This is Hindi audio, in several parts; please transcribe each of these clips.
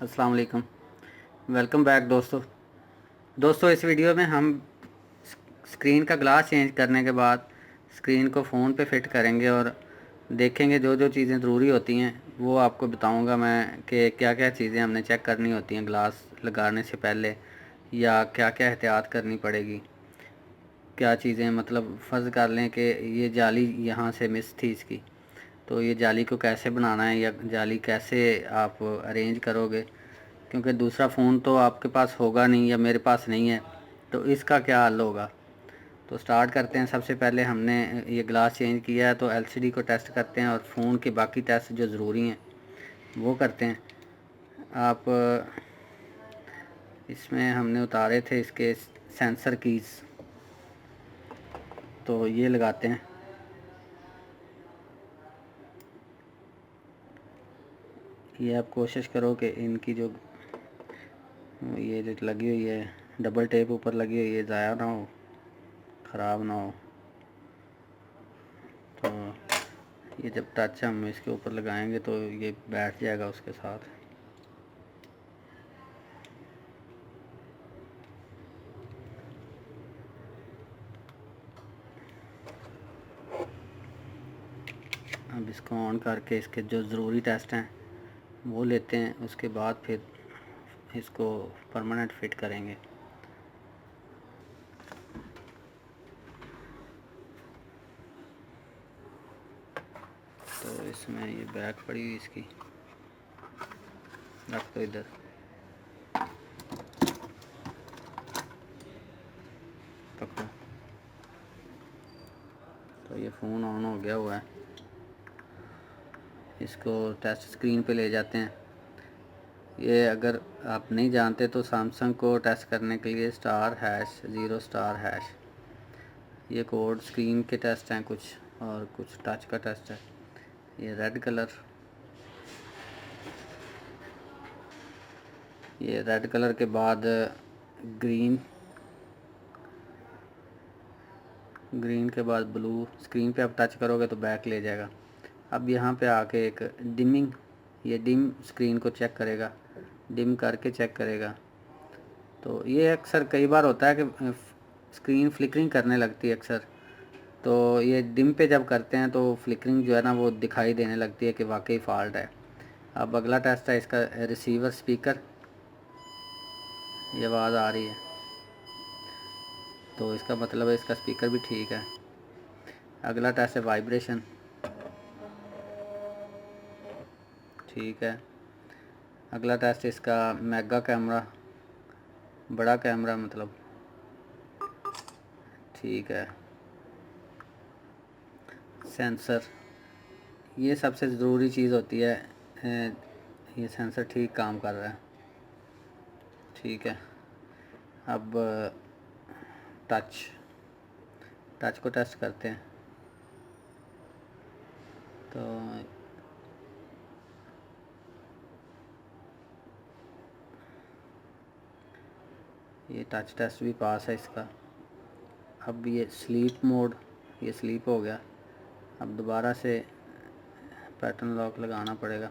अस्सलाम वालेकुम। वेलकम बैक दोस्तों इस वीडियो में हम स्क्रीन का ग्लास चेंज करने के बाद स्क्रीन को फ़ोन पे फिट करेंगे और देखेंगे जो जो चीज़ें ज़रूरी होती हैं वो आपको बताऊंगा मैं कि क्या क्या चीज़ें हमने चेक करनी होती हैं ग्लास लगाने से पहले, या क्या क्या एहतियात करनी पड़ेगी। क्या चीज़ें मतलब फ़र्ज़ कर लें कि ये जाली यहाँ से मिस थी इसकी, तो ये जाली को कैसे बनाना है या जाली कैसे आप अरेंज करोगे, क्योंकि दूसरा फ़ोन तो आपके पास होगा नहीं या मेरे पास नहीं है, तो इसका क्या हल होगा। तो स्टार्ट करते हैं। सबसे पहले हमने ये ग्लास चेंज किया है तो एलसीडी को टेस्ट करते हैं और फ़ोन के बाकी टेस्ट जो ज़रूरी हैं वो करते हैं। आप इसमें हमने उतारे थे इसके सेंसर कीज़, तो ये लगाते हैं। ये आप कोशिश करो कि इनकी जो ये जो लगी हुई है डबल टेप ऊपर लगी हुई है ज़ाया ना हो, ख़राब ना हो। तो ये जब टच हम इसके ऊपर लगाएंगे तो ये बैठ जाएगा उसके साथ। अब इसको ऑन करके इसके जो ज़रूरी टेस्ट हैं वो लेते हैं, उसके बाद फिर इसको परमानेंट फिट करेंगे। तो इसमें ये बैक पड़ी हुई इसकी, रख दो इधर। पकड़ो। तो ये फ़ोन ऑन हो गया हुआ है। इसको टेस्ट स्क्रीन पे ले जाते हैं। ये अगर आप नहीं जानते तो सैमसंग को टेस्ट करने के लिए *#0* ये कोड स्क्रीन के टेस्ट हैं कुछ, और कुछ टच का टेस्ट है। ये रेड कलर, ये रेड कलर के बाद ग्रीन, ग्रीन के बाद ब्लू। स्क्रीन पे आप टच करोगे तो बैक ले जाएगा। अब यहाँ पे आके एक डिमिंग, ये डिम स्क्रीन को चेक करेगा, डिम करके चेक करेगा। तो ये अक्सर कई बार होता है कि स्क्रीन फ्लिकरिंग करने लगती है अक्सर, तो ये डिम पे जब करते हैं तो फ्लिकरिंग जो है ना वो दिखाई देने लगती है कि वाकई फ़ॉल्ट है। अब अगला टेस्ट है इसका रिसीवर स्पीकर, ये आवाज़ आ रही है तो इसका मतलब है इसका स्पीकर भी ठीक है। अगला टेस्ट है वाइब्रेशन, ठीक है। अगला टेस्ट इसका मेगा कैमरा, बड़ा कैमरा मतलब, ठीक है। सेंसर, ये सबसे ज़रूरी चीज़ होती है। ये सेंसर ठीक काम कर रहा है, ठीक है। अब टच, टच को टेस्ट करते हैं। तो ये टच टेस्ट भी पास है इसका। अब ये स्लीप मोड, ये स्लीप हो गया। अब दोबारा से पैटर्न लॉक लगाना पड़ेगा।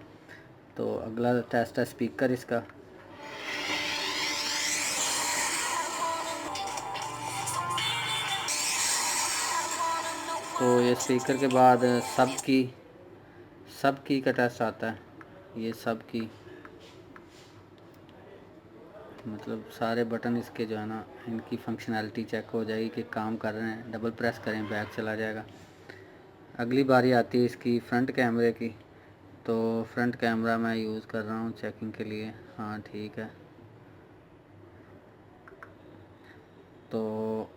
तो अगला टेस्ट है स्पीकर इसका, तो ये स्पीकर के बाद सब की का टेस्ट आता है। ये सब की मतलब सारे बटन इसके जो है ना इनकी फंक्शनैलिटी चेक हो जाएगी कि काम कर रहे हैं। डबल प्रेस करें बैक चला जाएगा। अगली बारी आती है इसकी फ्रंट कैमरे की, तो फ्रंट कैमरा मैं यूज़ कर रहा हूँ चेकिंग के लिए। हाँ ठीक है। तो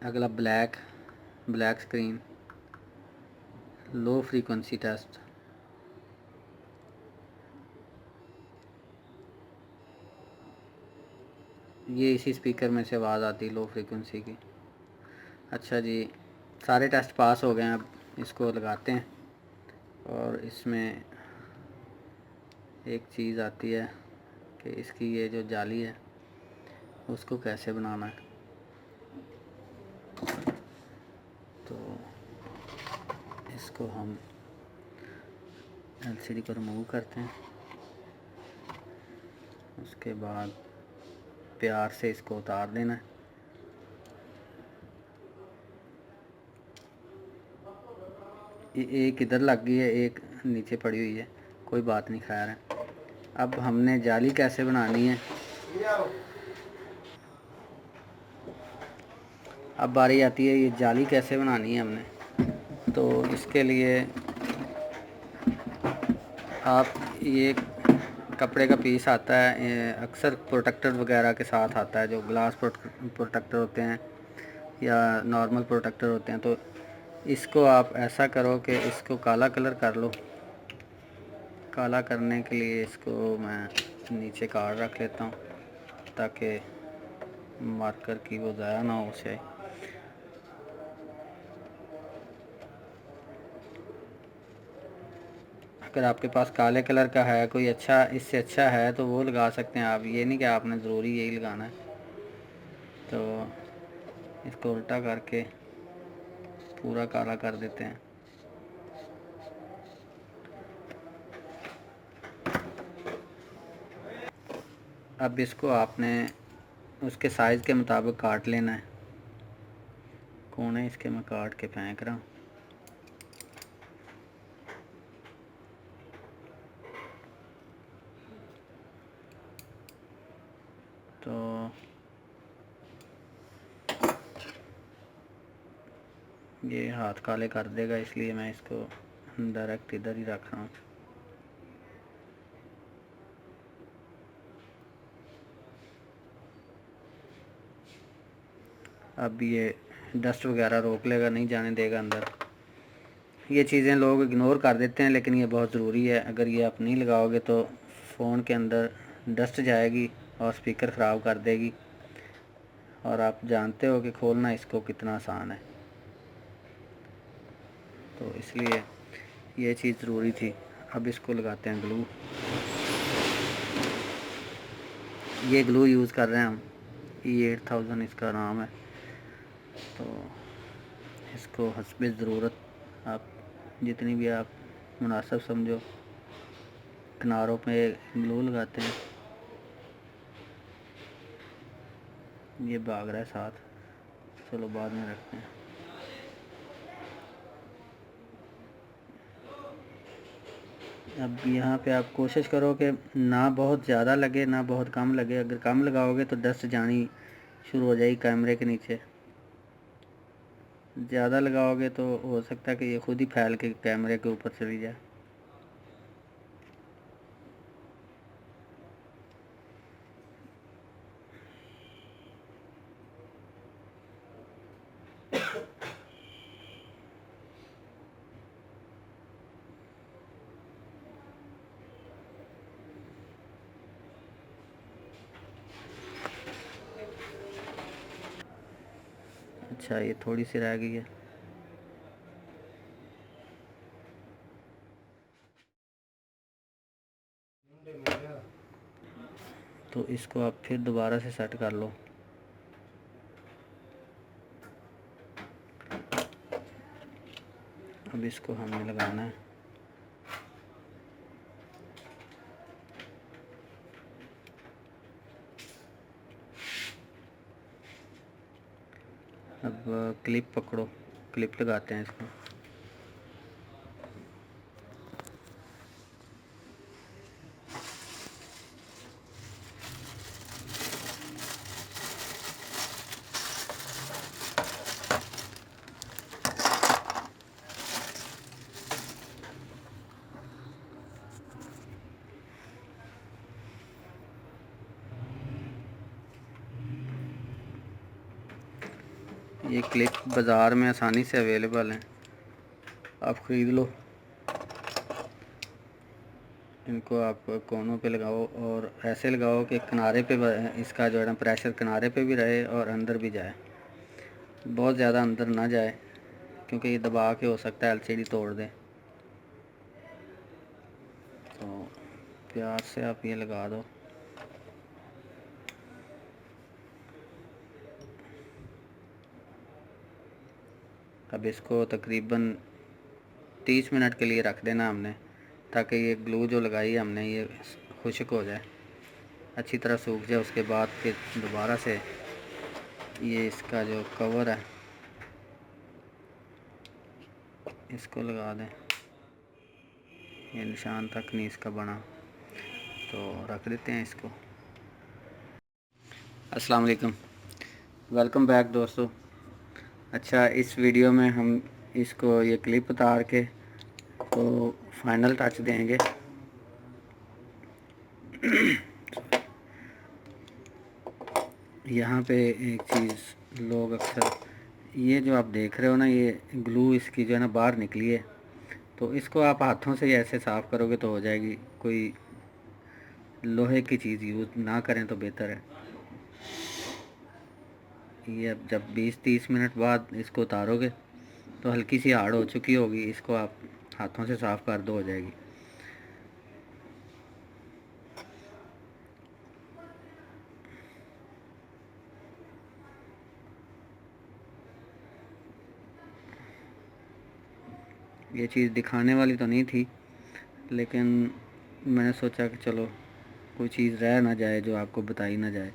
अगला black screen, low frequency test, ये इसी स्पीकर में से आवाज़ आती है लो फ्रीक्वेंसी की। अच्छा जी, सारे टेस्ट पास हो गए हैं। अब इसको लगाते हैं और इसमें एक चीज़ आती है कि इसकी ये जो जाली है उसको कैसे बनाना है। तो इसको हम एलसीडी को रिमूव करते हैं। उसके बाद प्यार से इसको उतार देना है। एक इधर लग गई है, एक नीचे पड़ी हुई है, कोई बात नहीं, खैर है। अब हमने जाली कैसे बनानी है, अब बारी आती है ये जाली कैसे बनानी है हमने। तो इसके लिए आप ये कपड़े का पीस आता है, अक्सर प्रोटेक्टर वगैरह के साथ आता है, जो ग्लास प्रोटेक्टर होते हैं या नॉर्मल प्रोटेक्टर होते हैं। तो इसको आप ऐसा करो कि इसको काला कलर कर लो। काला करने के लिए इसको मैं नीचे काट रख लेता हूँ ताकि मार्कर की वो ज़ाया ना हो उसे। अगर आपके पास काले कलर का है कोई अच्छा, इससे अच्छा है तो वो लगा सकते हैं आप, ये नहीं कि आपने ज़रूरी यही लगाना है। तो इसको उल्टा करके पूरा काला कर देते हैं। अब इसको आपने उसके साइज़ के मुताबिक काट लेना है। कोने इसके मैं काट के फेंक रहा हूँ। तो ये हाथ काले कर देगा, इसलिए मैं इसको डायरेक्ट इधर ही रख रहा हूँ। अब ये डस्ट वगैरह रोक लेगा, नहीं जाने देगा अंदर। ये चीज़ें लोग इग्नोर कर देते हैं, लेकिन ये बहुत ज़रूरी है। अगर ये आप नहीं लगाओगे तो फ़ोन के अंदर डस्ट जाएगी और स्पीकर ख़राब कर देगी। और आप जानते हो कि खोलना इसको कितना आसान है। तो इसलिए ये चीज़ ज़रूरी थी। अब इसको लगाते हैं ग्लू। ये ग्लू यूज़ कर रहे हैं हम, E8000 इसका नाम है। तो इसको हस्बे ज़रूरत आप जितनी भी आप मुनासिब समझो किनारों पे ग्लू लगाते हैं। ये भाग रहा है साथ, चलो बाद में रखते हैं। अब यहाँ पे आप कोशिश करो कि ना बहुत ज़्यादा लगे ना बहुत कम लगे। अगर कम लगाओगे तो डस्ट जानी शुरू हो जाएगी कैमरे के नीचे। ज़्यादा लगाओगे तो हो सकता है कि ये खुद ही फैल के कैमरे के ऊपर चली जाए। अच्छा, ये थोड़ी सी रह गई है। तो इसको आप फिर दोबारा से सेट कर लो। अब इसको हमें लगाना है। अब क्लिप पकड़ो, क्लिप लगाते हैं इसको। ये क्लिप बाज़ार में आसानी से अवेलेबल हैं, आप ख़रीद लो। इनको आप कोनों पे लगाओ और ऐसे लगाओ कि किनारे पे इसका जो है ना प्रेशर किनारे पे भी रहे और अंदर भी जाए। बहुत ज़्यादा अंदर ना जाए क्योंकि ये दबा के हो सकता है एलसीडी तोड़ दे। तो प्यार से आप ये लगा दो। अब इसको तकरीबन 30 मिनट के लिए रख देना हमने। ताकि ये ग्लू जो लगाई है हमने ये खुश्क हो जाए, अच्छी तरह सूख जाए। उसके बाद फिर दोबारा से ये इसका जो कवर है इसको लगा दें। ये निशान तक नहीं इसका बना, तो रख देते हैं इसको। अस्सलाम वालेकुम, वेलकम बैक दोस्तों। अच्छा, इस वीडियो में हम इसको ये क्लिप उतार के तो फाइनल टच देंगे। यहाँ पे एक चीज़ लोग अक्सर, ये जो आप देख रहे हो ना, ये ग्लू इसकी जो है ना बाहर निकली है, तो इसको आप हाथों से ऐसे साफ़ करोगे तो हो जाएगी। कोई लोहे की चीज़ यूज़ ना करें तो बेहतर है। ये अब जब 20-30 मिनट बाद इसको उतारोगे तो हल्की सी हार्ड हो चुकी होगी, इसको आप हाथों से साफ़ कर दो, हो जाएगी। ये चीज़ दिखाने वाली तो नहीं थी, लेकिन मैंने सोचा कि चलो कोई चीज़ रह ना जाए जो आपको बताई ना जाए।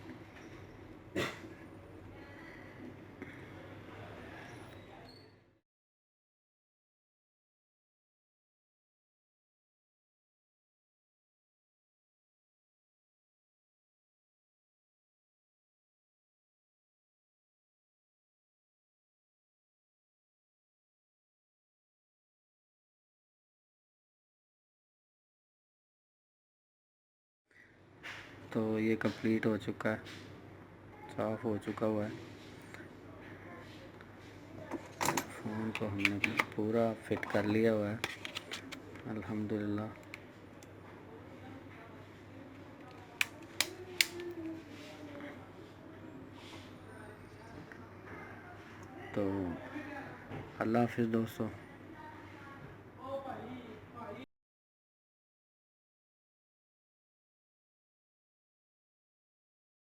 तो ये कंप्लीट हो चुका है, साफ़ हो चुका हुआ है। फ़ोन को हमने पूरा फिट कर लिया हुआ है अल्हम्दुलिल्लाह। तो अल्लाह हाफ़िज़ दोस्तों।